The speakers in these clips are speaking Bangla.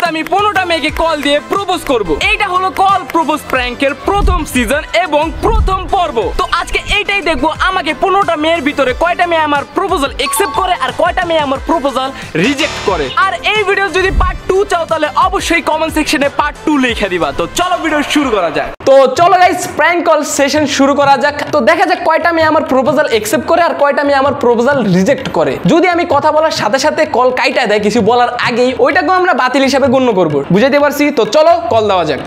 ভিডিওতে আমি 15টা মেয়েকে কল দিয়ে প্রপোজ করব। এইটা হলো কল প্রপোজ প্র্যাঙ্কের প্রথম সিজন এবং প্রথম পর্ব। তো আজকে এইটাই দেখবো আমাকে 15টা মেয়ের ভিতরে কয়টা মেয়ে আমার প্রপোজাল অ্যাকসেপ্ট করে আর কয়টা মেয়ে আমার প্রপোজাল রিজেক্ট করে। আর এই ভিডিও যদি পার্ট 2 চাও তাহলে অবশ্যই কমেন্ট সেকশনে পার্ট 2 লিখে দিবা। তো চলো ভিডিও শুরু করা যাক। তো চলো গাইস প্র্যাঙ্ক কল সেশন শুরু করা যাক। তো দেখা যাক কয়টা মেয়ে আমার প্রপোজাল অ্যাকসেপ্ট করে আর কয়টা মেয়ে আমার প্রপোজাল রিজেক্ট করে। যদি আমি কথা বলার সাথে সাথে কল কাইটা দেয় কিছু বলার আগেই, ওইটাকেও আমরা বাতিল হিসাবে গণ্য করব। বুঝাইতে পারছি? তো চলো কল দেওয়া যাক।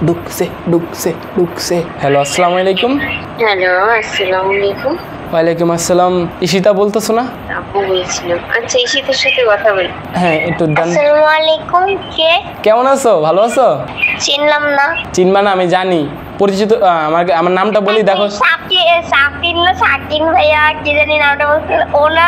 ঢুকছে। হ্যালো, আসসালামু আলাইকুম। হ্যালো, আসসালামু আলাইকুম। ওয়ালাইকুম আসসালাম। ঈশিতা বলতেছো না? আপু বলছিলাম। আচ্ছা, ঈশিতার সাথে কথা বলি। হ্যাঁ, একটু ডান। আসসালামু আলাইকুম। কে? কেমন আছো? ভালো আছো? চিনলাম না। চিনবা না? আমি জানি পরিচিত। আমার নামটা বলি, দেখো। শাকিন ভাইয়া কি জানি নামটা বলছিল, ও না?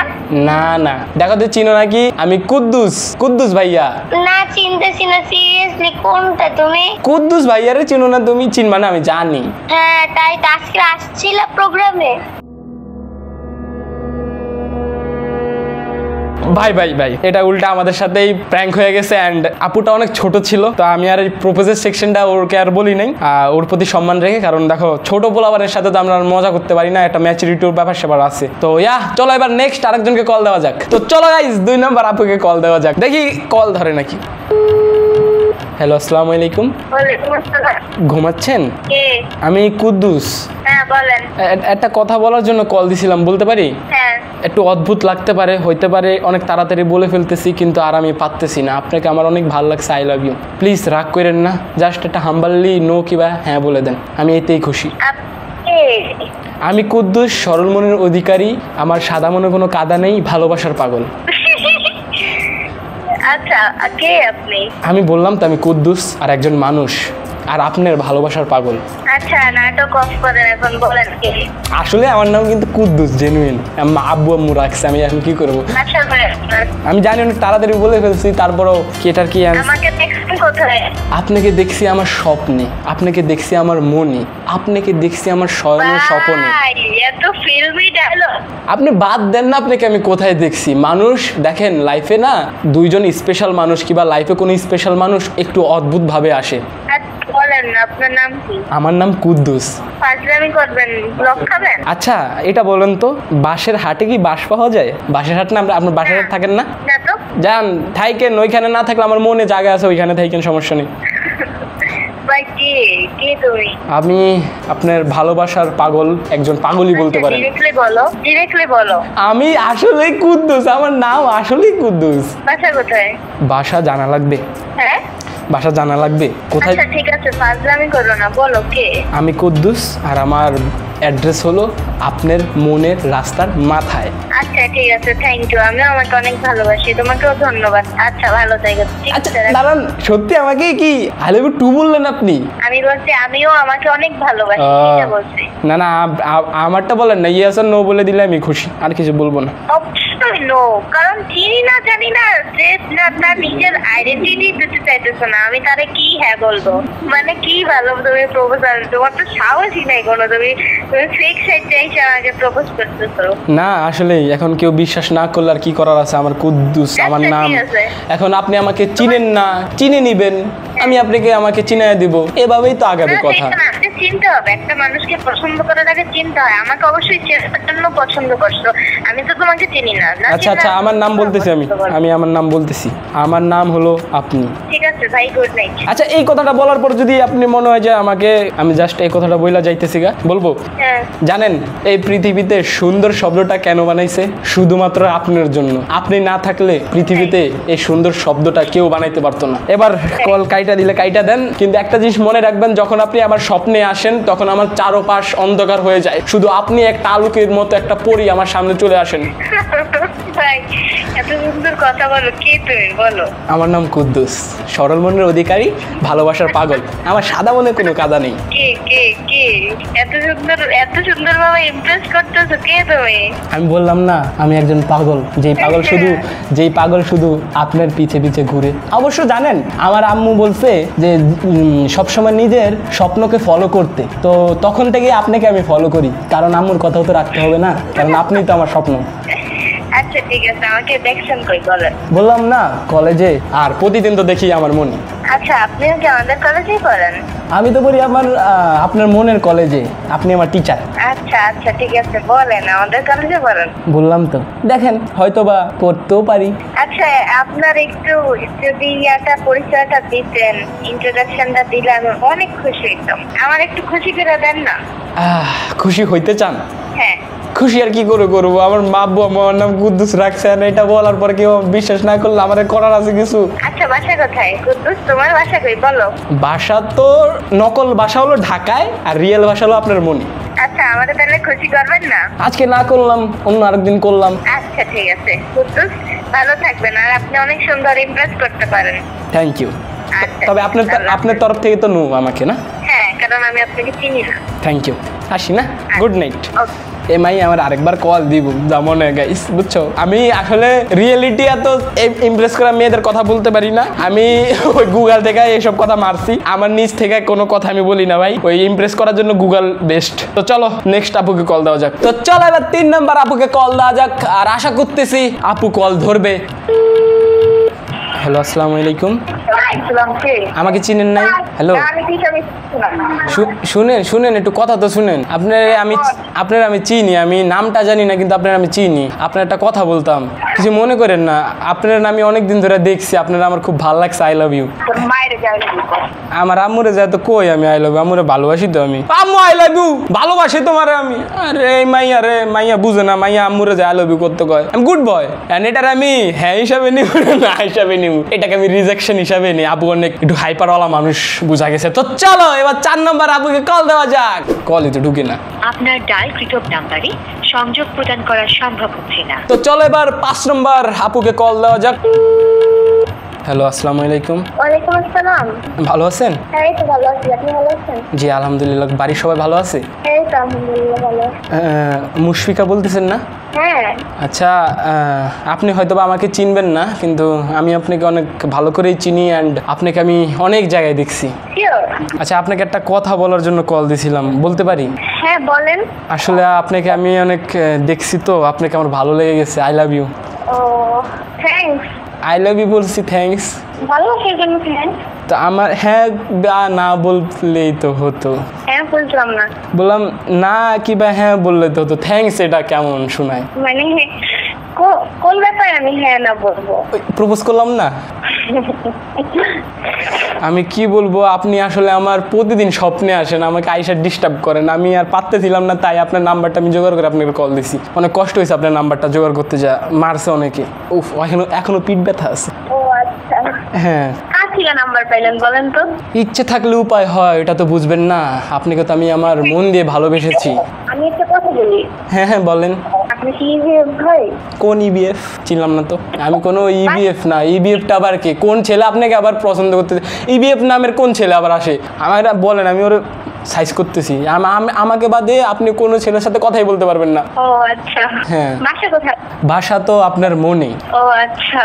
না, দেখো তো চিনো নাকি? আমি কুদ্দুস ভাইয়া। না, চিনতেছি না। সিরিয়াসলি কোনটা তুমি? কুদ্দুস ভাইয়ারে চিনো না তুমি? চিনবা না? আমি জানি। হ্যাঁ, তাই তো আজকে আসছিল প্রোগ্রামে। ভাই এটা উল্টা আমাদের সাথেই প্র্যাঙ্ক হয়ে গেছে। এন্ড আপুটা অনেক ছোট ছিল, তো আমি আর এই প্রপোজের সেকশনটা ওরকে আর বলি নাই, ওর প্রতি সম্মান রেখে। কারণ দেখো, ছোট পোলাবারের সাথে তো আমরা মজা করতে পারি না, একটা ম্যাচুরিটির ব্যাপার সেবার আছে। তো চলো এবার নেক্সট আরেকজনকে কল দেওয়া যাক। তো চলো গাইস 2 নম্বর আপুকে কল দেওয়া যাক, দেখি কল ধরে নাকি। হ্যালো, আসসালামু আলাইকুম। ওয়ালাইকুম আসসালাম। ঘুমাচ্ছেন? কে? আমি কুদ্দুস। হ্যাঁ, বলেন। একটা কথা বলার জন্য কল দিছিলাম, বলতে পারি? হ্যাঁ। একটু অদ্ভুত লাগতে পারে, হইতে পারে অনেক তাড়াতাড়ি বলে ফেলতেছি, কিন্তু আর আমি পারতেছি না। আপনাকে আমার অনেক ভালো লাগছে, আই লাভ ইউ। প্লিজ রাগ করেন না, জাস্ট একটা হাম্বালি নো কিবা হ্যাঁ বলে দেন, আমি এতেই খুশি। আমি কুদ্দুস, সরল মনের অধিকারী, আমার সাদা মনে কোনো কাদা নেই, ভালোবাসার পাগল। আচ্ছা, কে আপনি? আমি বললাম তো আমি কুদ্দুস আর একজন মানুষ, আর আপনার ভালোবাসার পাগল। আচ্ছা, নাটক অফ করেন, এখন বলেন কে? আসলে আমার নাম কিন্তু কুদ্দুস, জেনুইন। আব্বু আম্মু রাখছে, আমি এখন কি করবো? আচ্ছা, আমি জানি অনেক তাড়াতাড়ি বলে ফেলছি, তারপরও কেটার কি আমাকে দেখছেন কোথায়? আপনাকে দেখছি আমার স্বপ্নে, আপনাকে দেখছি আমার মনে, আপনাকে দেখছি আমার শয়নের স্বপনে। এত ফিল্মি ডায়লগ। আপনি বাদ দেন না, আপনাকে আমি কোথায় দেখছি? মানুষ দেখেন, লাইফে না দুইজন স্পেশাল মানুষ কিংবা লাইফে কোনো স্পেশাল মানুষ একটু অদ্ভুত ভাবে আসে। বলেন, আপনার নাম কি? আমার নাম কুদ্দুস। ফাজলামি করবেন, ব্লক খাবেন? আচ্ছা, এটা বলেন তো, বাঁশের হাটে কি বাঁশ পাওয়া যায়? বাঁশের হাট না, আপনার বাঁশের হাট থাকেন না? না তো। যান, থাইকেন। ওইখানে না থাকলে আমার মনে জায়গা আছে, ওইখানে থাইকেন, সমস্যা নেই। আমি আপনার ভালোবাসার পাগল, একজন পাগলই বলতে পারেন। ডিরেক্টলি বলো। আমি আসলেই কুদ্দুস, আমার নাম আসলেই কুদ্দুস। বাসা কোথায়? বাসা জানা লাগবে? হ্যাঁ, বাসা জানা লাগবে কোথায়? আচ্ছা, ঠিক আছে, ফাজলামি করো না, বলো কে? আমি কুদ্দুস, আর আমার অ্যাড্রেস হলো আপনার মনের রাস্তার মাথায়। আচ্ছা, ঠিক আছে, থ্যাংক ইউ। আমিও আমাকে অনেক ভালোবাসি, তোমাকেও ধন্যবাদ। আচ্ছা, ভালো থাকো। আচ্ছা দাঁড়ান, সত্যি আমাকে কি আই লাভ ইউ টু বললেন আপনি? আমি বলছি আমিও আমাকে অনেক ভালোবাসি, এটা বলছি। না, আমারটা বলেন না, ইয়েস আর নো বলে দিলে আমি খুশি, আর কিছু বলবো না। অবশ্যই নো, কারণ চিনি না, জানি না, যে তার নিজের আইডেন্টিটি দিতে চাইতেছো না, আমি তারে কি হ্যাঁ বলবো? মানে কি ভালো তুমি প্রপোজাল, তোমার তো সাহসই নাই কোনো, তুমি ফেক সাইড চাইছো আমাকে প্রপোজ করতেছো। না, আসলে এখন কেউ বিশ্বাস না করলে আর কি করার আছে? আমার কুদ্দুস আমার নাম। এখন আপনি আমাকে চিনেন না, চিনে নিবেন, আমি আপনাকে আমাকে চিনায় দিব, এভাবেই তো আগাবে কথা। চিনতে হবে, একটা মানুষকে পছন্দ করার আগে চিনতে হয়। আমাকে অবশ্যই চেনার জন্য পছন্দ করছো, আমি তো তোমাকে চিনি না। আচ্ছা, আমার নাম বলতেছি, আমি আমার নাম বলতেছি, আমার নাম হলো আপনি। ঠিক আছে ভাই, গুড নাইট। আচ্ছা, এই কথাটা বলার পর যদি আপনি মনে হয় যে আমাকে, আমি জাস্ট এই কথাটা বইলা যাইতেছি গা, বলবো? জানেন এই পৃথিবীতে সুন্দর শব্দটা কেন বানাইছে? শুধুমাত্র আপনার জন্য। আপনি না থাকলে পৃথিবীতে এই সুন্দর শব্দটা কেউ বানাইতে পারতো না। এবার কল কাইটা দিলে কাইটা দেন, কিন্তু একটা জিনিস মনে রাখবেন, যখন আপনি আমার স্বপ্নে আসেন তখন আমার চারপাশ অন্ধকার হয়ে যায়, শুধু আপনি একটা আলোকের মতো একটা পরী আমার সামনে চলে আসেন। ভাই, এত সুন্দর কথা বলো, কে তুমি বলো? আমার নাম কুদ্দুস, সরল মনের অধিকারী, ভালোবাসার পাগল, আমার সাদা মনে কোনো কাদা নেই। কে কে কে এত সুন্দর ভাবে ইমপ্রেস করতেছো, কে তুমি? আমি বললাম না, আমি একজন পাগল, যেই পাগল শুধু আপনার পিছে পিছে ঘুরে। অবশ্য জানেন, আমার আম্মু বলছে যে সবসময় নিজের স্বপ্নকে ফলো করতে, তো তখন থেকে আপনাকে আমি ফলো করি, কারণ আম্মুর কথাও তো রাখতে হবে না, কারণ আপনি তো আমার স্বপ্ন। আচ্ছা ঠিক আছে, আমাকে দেখছেন কই বলেন? বললাম না কলেজে, আর প্রতিদিন তো দেখি আমার মনি। আচ্ছা, আপনিও কি আমাদের কলেজেই পড়েন? আমি তো বলি আপনার মনের কলেজে, আপনি আমার টিচার। আচ্ছা আচ্ছা ঠিক আছে, বলেন আমাদের কলেজে পড়েন। বললাম তো, দেখেন হয়তো বা পড়তেও পারি। আচ্ছা, আপনার একটু যদি পরিচয়টা দিতেন, ইন্ট্রোডাকশনটা দিলে আমি অনেক খুশি হইতাম। আমার একটু খুশি করে দেন না। খুশি হইতে চান? হ্যাঁ। খুশি আর কি করে করবো, আমার মা আব্বু আমার নাম কুদ্দুস রাখছেন, এটা বলার পরে কেউ বিশ্বাস না করলে আমাদের করার আছে কিছু। আচ্ছা, বাসা কোথায় কুদ্দুস? তোমার বাসা কই বলো? বাসা তো নকল বাসা হলো ঢাকায়, আর রিয়েল ভাষা হলো আপনার মনি। আচ্ছা, আমাদের তাহলে খুশি করবেন না? আজকে না করলাম, অন্য আরেকদিন করলাম। আচ্ছা ঠিক আছে কুদ্দুস, ভালো থাকবেন, আর আপনি অনেক সুন্দর ইমপ্রেস করতে পারেন। Thank you. আচ্ছা, তবে আপনার তরফ থেকে তো নো আমাকে না? হ্যাঁ, কারণ আমি আপনাকে চিনি না। থ্যাংক ইউ, আসি না, গুড নাইট। ওকে। এমআই আমার আরেকবার কল দিব যেমন গাইস, বুঝছো? আমি আসলে রিয়েলিটি এত ইমপ্রেস করা মেয়েদের কথা বলতে পারি না। আমি ওই গুগল থেকে এইসব কথা মারছি, আমার নিজ থেকে কোনো কথা আমি বলি না ভাই। ওই ইমপ্রেস করার জন্য গুগল বেস্ট। তো চলো নেক্সট আপুকে কল দেওয়া যাক। তো চলো এবার 3 নাম্বার আপুকে কল দেওয়া যাক, আর আশা করতেছি আপু কল ধরবে। হ্যালো, আসসালামু আলাইকুম। আমাকে চিনেন নাই? হ্যালো, শুনেন একটু কথা তো শুনেন। আপনার আমি চিনি, আমি নামটা জানি না কিন্তু আপনার আমি চিনি। আপনার একটা কথা বলতাম, কিছু মনে করেন না। আপনার আমি অনেকদিন ধরে দেখছি, আপনার আমার খুব ভালো লাগছে। I love you. আমার আম্মুরে যায় তো কই আমি আই লাভ ইউ, আম্মুরে ভালোবাসি তো আমি। আম্মু আই লাভ ইউ, ভালোবাসি তোমার আমি। আরে মাইয়া বুঝে না, মাইয়া আম্মুরে যায় আই লাভ ইউ করতে কয়। আমি গুড বয়, এটার আমি হ্যাঁ হিসাবে নিব না হিসাবে নিব, এটাকে আমি রিজেকশন হিসাবে নিই। আপু অনেক একটু হাইপারওয়ালা মানুষ, বুঝা গেছে। তো চলো এবার 4 নাম্বার আপুকে কল দেওয়া যাক। কলই তো ঢুকে না। আপনার ডায়ালকৃত নাম্বারে সংযোগ প্রদান করা সম্ভব হচ্ছে না। তো চলো এবার 5 নম্বর আপুকে কল দেওয়া যাক। হ্যালো, আসসালামু আলাইকুম। ওয়ালাইকুম আসসালাম। ভালো আছেন? হ্যাঁ, তো ভালো আছি, আপনি ভালো আছেন? জি আলহামদুলিল্লাহ, বাড়ির সবাই ভালো আছে? হ্যাঁ, তো আলহামদুলিল্লাহ ভালো। মুশফিকা বলতেছেন না? হ্যাঁ। আচ্ছা, আপনি হয়তো বা আমাকে চিনবেন না, কিন্তু আমি আপনাকে অনেক ভালো করেই চিনি, অ্যান্ড আপনাকে আমি অনেক জায়গায় দেখছি। আচ্ছা, আপনাকে একটা কথা বলার জন্য কল দিছিলাম, বলতে পারি? হ্যাঁ বলেন। আসলে আপনাকে আমি অনেক দেখছি তো, আপনাকে আমার ভালো লেগে গেছে। I love you. ও থ্যাঙ্কস। আই লাভ ইউ বলছি, থ্যাঙ্কস। ভালোবাসার জন্য থ্যাঙ্কস। তো আমার হ্যাঁ বা না বললেই তো হতো। হ্যাঁ বললাম না। বললাম না কি বা হ্যাঁ বললে তো হতো। থ্যাঙ্কস এটা কেমন শোনায়? মানে কোন ব্যাপারে আমি হ্যাঁ না বলবো? প্রপোজ করলাম না? আমি কি বলবো, আপনি আসলে আমার প্রতিদিন স্বপ্নে আসেন, আমাকে আইসা ডিস্টার্ব করেন। আমি আর পারতেছিলাম না, তাই আপনার নাম্বারটা আমি জোগাড় করে আপনাকে কল দিছি। অনেক কষ্ট হয়েছে আপনার নাম্বারটা জোগাড় করতে, যা মারছে অনেকে। উফ, এখনো পিঠ ব্যথা আছে। ও আচ্ছা। হ্যাঁ। কার থেকে নাম্বার পাইলেন বলেন তো? ইচ্ছে থাকলে উপায় হয়, এটা তো বুঝবেন না। আপনাকে তো আমি আমার মন দিয়ে ভালোবেসেছি। আমি একটা কথা বলি। হ্যাঁ হ্যাঁ বলেন। আপনি কি ইবিএফ ভাই? কোন ইবিএফ? চিনলাম না তো। আমি কোনো ইবিএফ না। ইবিএফটা আবার কে? কোন ছেলে আপনাকে আবার পছন্দ করতে? ইবিএফ নামের কোন ছেলে আবার আসে? আমাকে বলেন, আমি ওর সাইজ করতেছি। আমাকে বাদে আপনি কোনো ছেলের সাথে কথাই বলতে পারবেন না। ও আচ্ছা। হ্যাঁ। বাসা কোথায়? ভাষা তো আপনার মনে। ও আচ্ছা।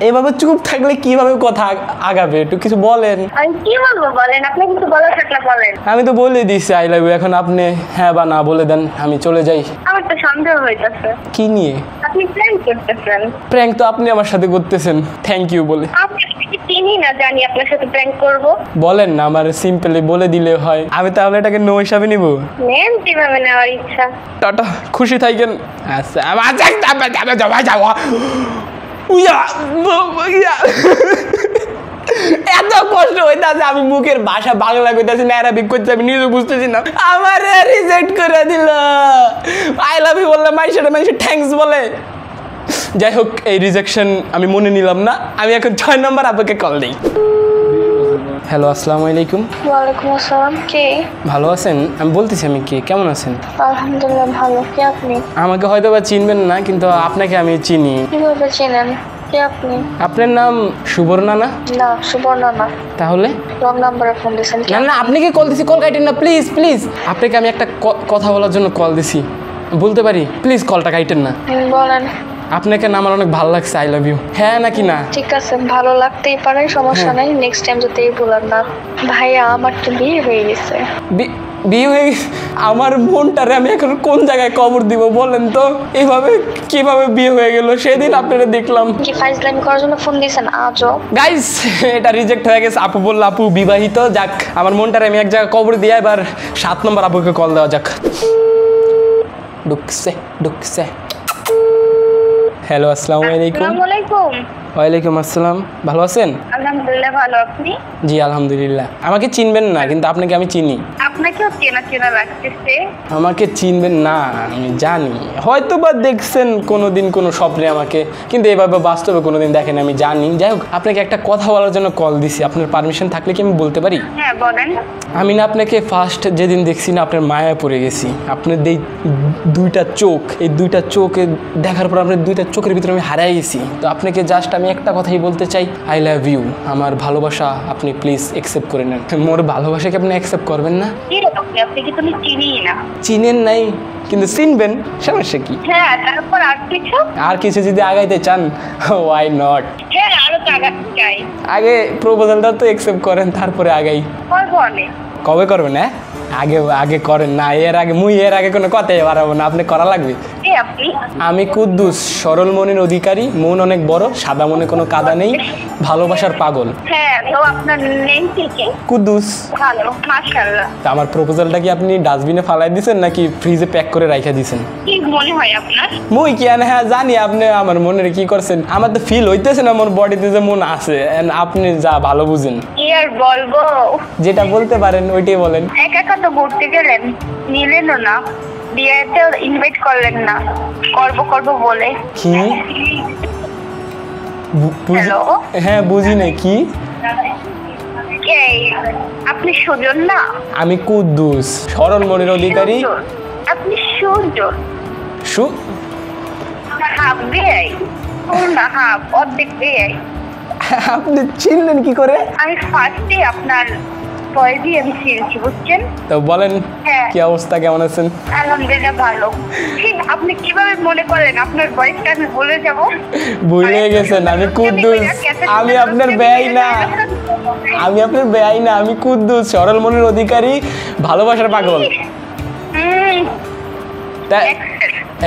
এভাবে চুপ থাকলে কিভাবে কথা আগাবে? একটু কিছু বলেন। আমি কি বলবো বলেন, আপনি কিছু বলার থাকলে বলেন। আমি তো বলে দিয়েছি আই লাভ ইউ, এখন আপনি হ্যাঁ বা না বলে দেন, আমি চলে যাই। আমার তো সন্দেহ হইতাছে। কি নিয়ে? আপনি প্ল্যান করতেছেন। প্র্যাঙ্ক তো আপনি আমার সাথে করতেছেন থ্যাংক ইউ বলে। আমি কি চিনি না জানি আপনার সাথে প্র্যাঙ্ক করব? বলেন না, আমার সিম্পলি বলে দিলে হয়। আমি তাহলে এটাকে নো হিসাবে নিব। নেন যেভাবে নেওয়ার ইচ্ছা। টাটা, খুশি থাকেন। আচ্ছা এত কষ্ট হইতাছে, আমি মুখের ভাষা বাংলা কইতাছি না, অ্যারাবিক করতে আমি নিজে বুঝতেছি না। আমার রিজেক্ট করে দিল। আই লাভ ইউ বললাম, মানুষের থ্যাঙ্কস বলে। যাই হোক, এই রিজেকশন আমি মনে নিলাম না। আমি এখন 6 নম্বর আপনাকে কল দিই। হ্যালো, আসসালামু আলাইকুম। ওয়ালাইকুম আসসালাম। কে? ভালো আছেন? আমি বলতেছি আমি কে, কেমন আছেন? আলহামদুলিল্লাহ ভালো। কে আপনি? আমাকে হয়তো বা চিনবেন না, কিন্তু আপনাকে আমি চিনি। কিভাবে চেনেন? কে আপনি? আপনার নাম সুবর্ণা না? না, সুবর্ণা না। তাহলে? রং নাম্বারে ফোন দিয়েছেন। না না, আপনাকে কল দিছি, কল কাটেন না প্লিজ প্লিজ। আপনাকে আমি একটা কথা বলার জন্য কল দিছি, বলতে পারি? প্লিজ কলটা কাটেন না। বলেন। আপনাকে না আমার অনেক ভালো লাগছে। I love you. হ্যাঁ নাকি না? ঠিক আছে, ভালো লাগতেই পারে, সমস্যা নাই। নেক্সট টাইম যদি বলেন না। ভাইয়া, আমার তো বিয়ে হয়ে গেছে। বিয়ে হয়ে আমার মনটারে আমি এখন কোন জায়গায় কবর দিব বলেন তো? এইভাবে কিভাবে বিয়ে হয়ে গেল? সেদিন আপনারা দেখলাম কি ফাইজলামি করার জন্য ফোন দিয়েছেন আজও? গাইস, এটা রিজেক্ট হয়ে গেছে। আপু বলল আপু বিবাহিত। যাক, আমার মনটারে আমি এক জায়গায় কবর দিয়ে এবার 7 নম্বর আপুকে কল দেওয়া যাক। ঢুকছে। হ্যালো, আসসালামু আলাইকুম। আসসালামু আলাইকুম। ওয়ালাইকুম আসসালাম। ভালো আছেন? আলহামদুলিল্লাহ, ভালো। আপনি? জি আলহামদুলিল্লাহ। আমাকে চিনবেন না, কিন্তু আপনাকে আমি চিনি। আপনাকেও চেনা চেনা লাগতেছে। আমাকে চিনবেন না আমি জানি, হয়তো বা দেখছেন কোনোদিন কোনো স্বপ্নে আমাকে, কিন্তু এভাবে বাস্তবে কোনোদিন দেখেন আমি জানি। যাই হোক, আপনাকে একটা কথা বলার জন্য কল দিছি। আপনার পারমিশন থাকলে কি আমি বলতে পারি? হ্যাঁ, বলেন। আমি না আপনাকে ফার্স্ট যেদিন দেখছি না, আপনার মায়া পড়ে গেছি। আপনার এই দুইটা চোখ, এই দুইটা চোখে দেখার পর আপনার দুইটা চোখের ভিতরে আমি হারাই গেছি। তো আপনাকে জাস্ট আমি একটা কথাই বলতে চাই, আই লাভ ইউ। আমার ভালোবাসা আপনি প্লিজ অ্যাকসেপ্ট করে নেন। মোর ভালোবাসাকে আপনি অ্যাকসেপ্ট করবেন না? কি রে আপনি? আপনাকে তো আমি চিনিই না। চিনেন নাই কিন্তু চিনবেন, সমস্যা কি? হ্যাঁ, তারপর আর কিছু? আর কিছু যদি আগাইতে চান, ওয়াই নট। হ্যাঁ, আরো টাকাতে চাই। আগে প্রপোজালটা তো অ্যাকসেপ্ট করেন, তারপরে আগাই। করবো অনেক। কবে করবেন? হ্যাঁ, আগে করেন না। এর আগে কোনো কথাই বাড়াবো না, আপনি করা লাগবে। কে আপনি? আমি কুদ্দুস, সরল মনের অধিকারী, মন অনেক বড়, সাদা মনে কোনো কাদা নেই, ভালোবাসার পাগল। হ্যাঁ, তো আপনার নেম কি? কুদ্দুস। ভালো, মাশাআল্লাহ। তা আমার প্রপোজালটা কি আপনি ডাস্টবিনে ফালাই দিয়েছেন নাকি ফ্রিজে প্যাক করে রাখা দিয়েছেন? কি মনে হয় আপনার? মুই কি হ্যাঁ জানি আপনি আমার মনের কি করছেন। আমার তো ফিল হইতেছে না আমার বডিতে যে মন আছে। And আপনি যা ভালো বুঝেন, কি আর বলবো? যেটা বলতে পারেন ওইটাই বলেন। একা একা তো ঘুরতে গেলেন, নিলেনও না, বিয়েতেও ইনভাইট করলেন না, করবো বলে। কি? হ্যালো? হ্যাঁ, বুঝি নাই কি। এই, আপনি সুজন না? আমি কুদ্দুস, সরল মনের অধিকারী। সুজন। আপনি সুজন। হাফ বেয়াই, না হাফ, অর্ধেক বেয়াই। আপনি চিনলেন কি করে? আমি ফার্স্টে আপনার পয়েদি আমি চিনছি, বুঝছেন? তো বলেন, হ্যাঁ। কি অবস্থা, কেমন আছেন? আলহামদুলিল্লাহ, ভালো। ঠিক, আপনি কিভাবে মনে করলেন আপনার বয়সটা আমি বলে যাব? ভুলে গেছেন আমি কুদ্দুস। আমি আপনার বেয়াই না, আমি কুদ্দুস, সরল মনের অধিকারী, ভালোবাসার পাগল। তা-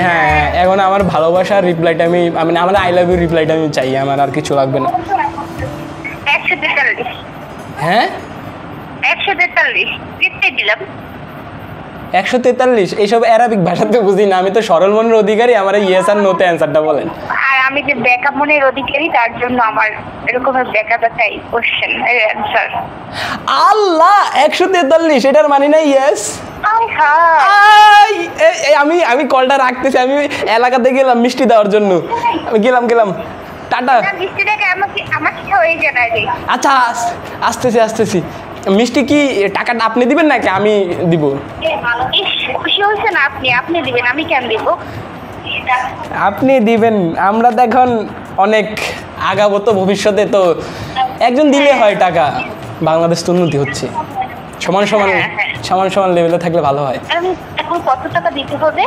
হ্যাঁ, এখন আমার ভালোবাসার রিপ্লাইটা আমি আমার আই লাভ ইউ রিপ্লাইটা আমি চাই, আমার আর কিছু লাগবে না। 143। হ্যাঁ, 143 জিততে দিলাম। 143? এইসব অ্যারাবিক ভাষাতে বুঝি না। আমি তো সরল মনের অধিকারী, আমার ইয়েস আর নোতে অ্যান্সারটা বলেন। আর আমি যে ব্যাকআপ মনের অধিকারী, তার জন্য আমার এরকম ব্যাকআপ চাই, কোশ্চেন এর অ্যান্সার। আল্লাহ, 143 এটার মানে না ইয়েস? আমি কলটা রাখতেছি, আমি এলাকাতে গেলাম মিষ্টি দেওয়ার জন্য। আমি গেলাম টাটা। আমাকে হয়ে যায় রে। আচ্ছা, আসতেছি। মিষ্টি কি টাকাটা আপনি দিবেন নাকি আমি দিব? খুশি হয়েছে না আপনি দিবেন, আমি কেন দিব? আপনি দিবেন। আমরা তো এখন অনেক আগাবো তো ভবিষ্যতে, তো একজন দিলে হয় টাকা। বাংলাদেশ তো উন্নতি হচ্ছে, সমান লেভেলে থাকলে ভালো হয়। এখন কত টাকা দিতে হবে?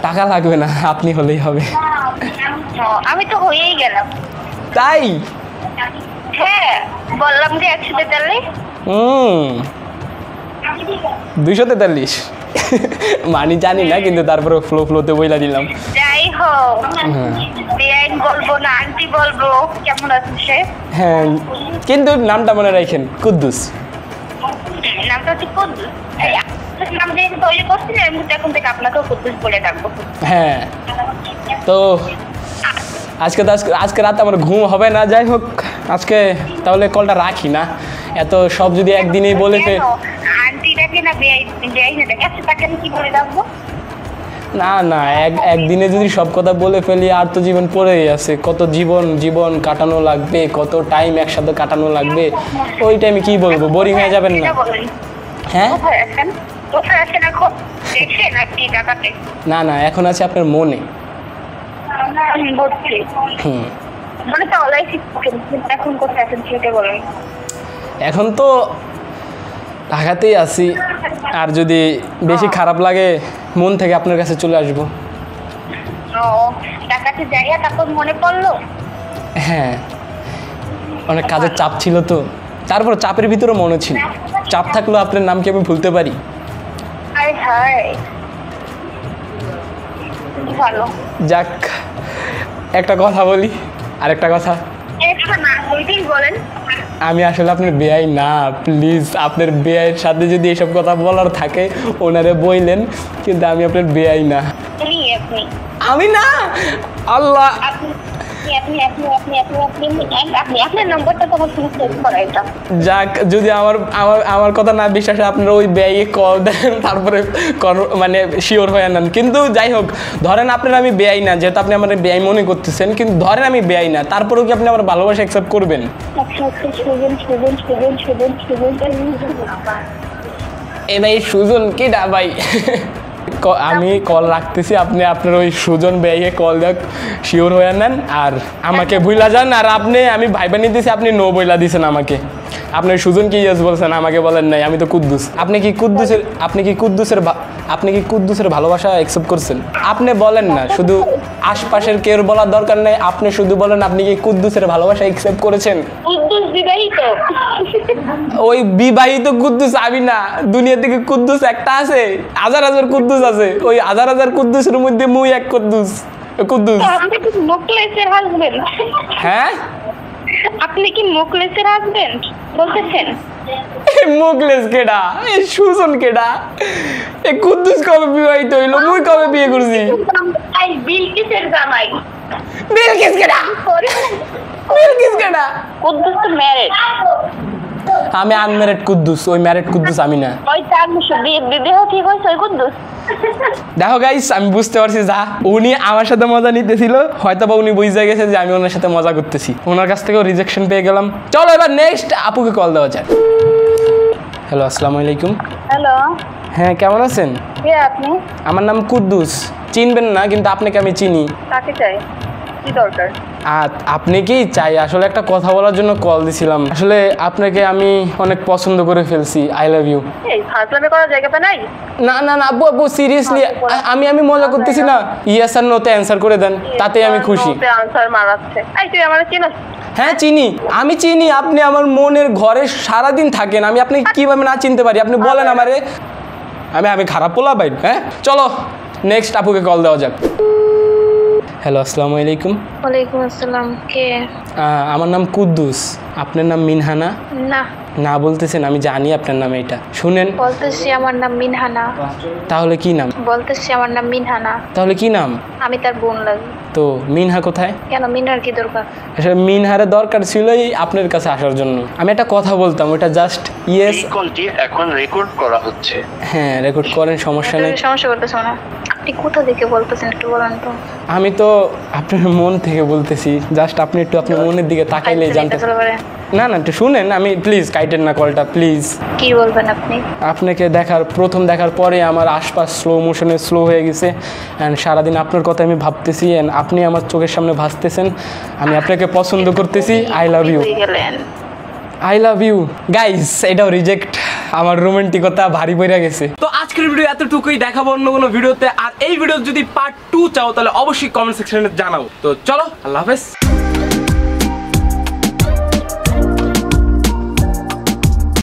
টাকা লাগবে না, আপনি হলেই হবে। আমি তো হয়েই গেলাম। তাই? হ্যাঁ, বললাম যে 143। 243 মানি জানি না, কিন্তু তারপরে ফ্লোতে বইলা দিলাম। যাই হোক, বেআইন বলবো না, আন্টি বলবো। কেমন আছেন সে? হ্যাঁ, কিন্তু নামটা মনে রাখেন, কুদ্দুস। নামটা ঠিক কুদ্দুস। নাম দিয়ে তৈরি করছিলেন, আমি এখন থেকে আপনাকেও কুদ্দুস বলে ডাকবো। হ্যাঁ, তো আজকে রাতে আমার ঘুম হবে না। যাই হোক, আজকে তাহলে কলটা রাখি না। এত সব যদি একদিনেই বলে আন্টি ডাকে না বেআইন ডাকে? আচ্ছা, তাকে আমি কি বলে ডাকবো? না, একদিনে যদি সব কথা বলে ফেলি, আর তো জীবন পড়েই আছে। কত জীবন কাটানো লাগবে, কত টাইম একসাথে কাটানো লাগবে। ওই টাইমে কি বলবো, বোরিং হয়ে যাবেন না? হ্যাঁ, কোথায় আছেন এখন? দেখে নাকি ঢাকাতে? না, এখন আছে আপনার মনে। মানে তো অলাইছি, এখন কোথায় আছেন সেটা বলেন। এখন তো ঢাকাতেই আছি, আর যদি বেশি খারাপ লাগে মন থেকে আপনার কাছে চলে আসবো। ঢাকাতে যাইয়া তারপর মনে পড়লো? হ্যাঁ, অনেক কাজের চাপ ছিল তো, তারপর চাপের ভিতরে মনে ছিল। চাপ থাকলেও আপনার নাম কি আমি ভুলতে পারি? হাই ভালো যাক, একটা কথা বলি, আরেকটা কথা, একটা না দুইটাই বলেন। আমি আসলে আপনার বেয়াই না, প্লিজ আপনার বেয়াইয়ের সাথে যদি এসব কথা বলার থাকে ওনারে বললেন, কিন্তু আমি আপনার বেয়াই না। আপনি আপনি আমি না, আল্লাহ। আপনি আপনি আপনি আপনি আপনি আপনি আপনার নম্বরটা তো আমার ফোনে সেভ করা এটা। যাক, যদি আমার আমার আমার কথা না বিশ্বাসে আপনারা ওই ব্যয়ে কল দেন, তারপরে মানে শিওর হয়ে নেন। কিন্তু যাই হোক, ধরেন আপনার আমি বেয়াই না, যেহেতু আপনি আমার বেয়াই মনে করতেছেন, কিন্তু ধরেন আমি বেয়াই না, তারপরেও কি আপনি আমার ভালোবাসা অ্যাকসেপ্ট করবেন? এ ভাই সুজন কিডা ভাই? আমি কল রাখতেছি, আপনি আপনার ওই সুজন বেয়ে কল দেখ শিওর হয়ে নেন, আর আমাকে ভুলা যান। আর আপনি, আমি ভাইবা নিতেছি, আপনি নো বইলা দিয়েছেন আমাকে। আপনি সুজন কি ইয়েস বলছেন, আমাকে বলেন নাই। আমি তো কুদ্দুস। আপনি কি কুদ্দুসের ভালোবাসা অ্যাকসেপ্ট করছেন? আপনি বলেন না, শুধু আশপাশের কেউ বলার দরকার নেই, আপনি শুধু বলেন আপনি কি কুদ্দুসের ভালোবাসা অ্যাকসেপ্ট করেছেন? কুদ্দুস বিবাহিত। ওই বিবাহিত কুদ্দুস আমি না, দুনিয়া থেকে কুদ্দুস একটা আছে, হাজার হাজার কুদ্দুস আছে, ওই হাজার হাজার কুদ্দুসের মধ্যে মুই এক কুদ্দুস। আপনি কি মুকলেসের হাজবেন্ড? হ্যাঁ, আপনি কি মুকলেসের হাজবেন্ড বলতেছেন? মুকলেস কেডা? এই সুজন কেডা? এই কুদ্দুস কবে বিবাহিত হইলো? মুই কবে বিয়ে করছি? আই বিলকিসের জামাই। বিলকিস কেডা? বিলকিস কেডা? কুদ্দুস তো ম্যারেড। আমি আনম্যারিড কুদ্দুস, ওই ম্যারিড কুদ্দুস আমি না। ওই তার বিবাহ ঠিক হয়েছে ওই কুদ্দুস। দেখো গাইস, আমি বুঝতে পারছি যা উনি আমার সাথে মজা নিতেছিল, হয়তো বা উনি বুঝে গেছে যে আমি ওনার সাথে মজা করতেছি, ওনার কাছ থেকেও রিজেকশন পেয়ে গেলাম। চলো এবার নেক্সট আপুকে কল দেওয়া যায়। হ্যালো, আসসালামু আলাইকুম। হ্যালো, হ্যাঁ, কেমন আছেন? কে আপনি? আমার নাম কুদ্দুস, চিনবেন না কিন্তু আপনাকে আমি চিনি। কাকে চাই? কি দরকার? আপনি কি চাই? আসলে একটা কথা বলার জন্য কল দিছিলাম। আসলে আপনাকে আমি অনেক পছন্দ করে ফেলছি। I love you. এই ফাজলামি করার জায়গা পা নাই? না না না আব্বু, সিরিয়াসলি আমি মজা করতেছি না। ইয়েস আর নোতে অ্যান্সার করে দেন, তাতে আমি খুশি। নোতে আনসার মারাচ্ছে। এই তুই আমারে চিনিস? হ্যাঁ চিনি, আমি চিনি। আপনি আমার মনের ঘরে সারাদিন থাকেন, আমি আপনি কিভাবে না চিনতে পারি? আপনি বলেন আমারে। আমি খারাপ পোলা ভাই? হ্যাঁ, চলো নেক্সট আপুকে কল দেওয়া যাক। হ্যালো, আসসালামু আলাইকুম। ওয়ালাইকুম আসসালাম। কে? আমার নাম কুদ্দুস। আপনার নাম মিনহানা? না। না বলতেছেন, আমি জানি আপনার নাম। এটা শুনেন, বলতেছি আমার নাম মিনহানা। তাহলে কি নাম? বলতেছি আমার নাম মিনহানা। তাহলে কি নাম? আমি তার বোন লাগি। তো মিনহা কোথায়? কেন, মিনহার কি দরকার? আসলে মিনহারের দরকার ছিল এই আপনার কাছে আসার জন্য। আমি একটা কথা বলতাম, ওটা জাস্ট ইয়েস। এই কলটি এখন রেকর্ড করা হচ্ছে। হ্যাঁ, রেকর্ড করেন, সমস্যা নেই। সমস্যা করতেছো না? আপনি কোথা থেকে বলতেছেন একটু বলেন তো। আমি তো আপনার মন থেকে বলতেছি, জাস্ট আপনি একটু আপনার মনের দিকে তাকাইলেই জানতে। না না, একটু শুনেন, আমি প্লিজ কাইটেন না কলটা, প্লিজ। কি বলবেন আপনি? আপনাকে প্রথম দেখার পরে আমার আশপাশ স্লো মোশনে স্লো হয়ে গেছে, অ্যান্ড সারাদিন আপনার কথা আমি ভাবতেছি, অ্যান্ড আপনি আমার চোখের সামনে ভাসতেছেন। আমি আপনাকে পছন্দ করতেছি। I love you. I love you. Guys, এটাও রিজেক্ট। আমার রোমান্টিকতা ভারী পড়ে গেছে। তো আজকের ভিডিও এতটুকুই, দেখাবো অন্য কোনো ভিডিওতে। আর এই ভিডিও যদি পার্ট 2 চাও তাহলে অবশ্যই কমেন্ট সেকশনে জানাও। তো চলো, আল্লাহ হাফেজ।